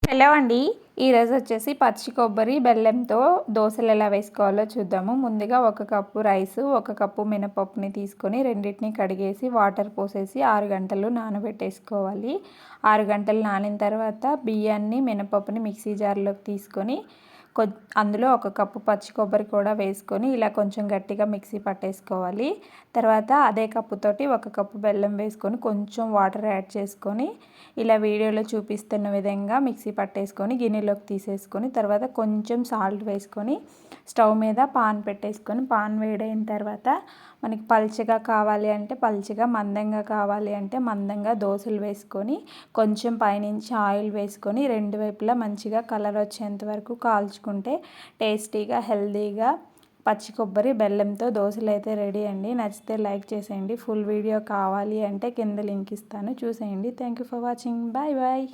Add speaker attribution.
Speaker 1: Hello అండి. ఈరోజు వచ్చేసి పచ్చి కొబ్బరి బెల్లంతో దోశలు ఎలా వేసుకోవాలో చూద్దాము. ముందుగా 1 కప్పు రైసు, 1 కప్పు మినపప్పుని తీసుకొని రెండింటిని కడిగేసి వాటర్ పోసేసి 6 గంటలు నానబెట్టేసుకోవాలి. 6 గంటలు నానిన తర్వాత బియ్యాన్ని, మినపప్పుని మిక్సీ జార్లోకి తీసుకొని అందులో 1 కప్పు పచ్చి కొబ్బరి కూడా వేసుకొని ఇలా కొంచెం గట్టిగా మిక్సీ పట్టేసుకోవాలి. తర్వాత అదే కప్పుతోటి 1 కప్పు బెల్లం వేసుకొని కొంచెం వాటర్ యాడ్ చేసుకొని ఇలా వీడియోలో చూపిస్తున్న విధంగా మిక్సీ పట్టేసుకొని గిన్నెలోకి తీసేసుకొని తర్వాత కొంచెం సాల్ట్ వేసుకొని స్టవ్ మీద పాన్ పెట్టేసుకొని పాన్ వేడైన తర్వాత మనకి పల్చగా కావాలి అంటే పల్చగా, మందంగా కావాలి అంటే మందంగా దోశలు వేసుకొని కొంచెం పైనుంచి ఆయిల్ వేసుకొని రెండు వైపులా మంచిగా కలర్ వచ్చేంత వరకు కాల్చుకుంటే టేస్టీగా, హెల్తీగా పచ్చి కొబ్బరి బెల్లంతో దోశలు అయితే రెడీ అండి. నచ్చితే లైక్ చేసేయండి. ఫుల్ వీడియో కావాలి అంటే కింద లింక్ ఇస్తాను, చూసేయండి. Thank you for watching. Bye bye.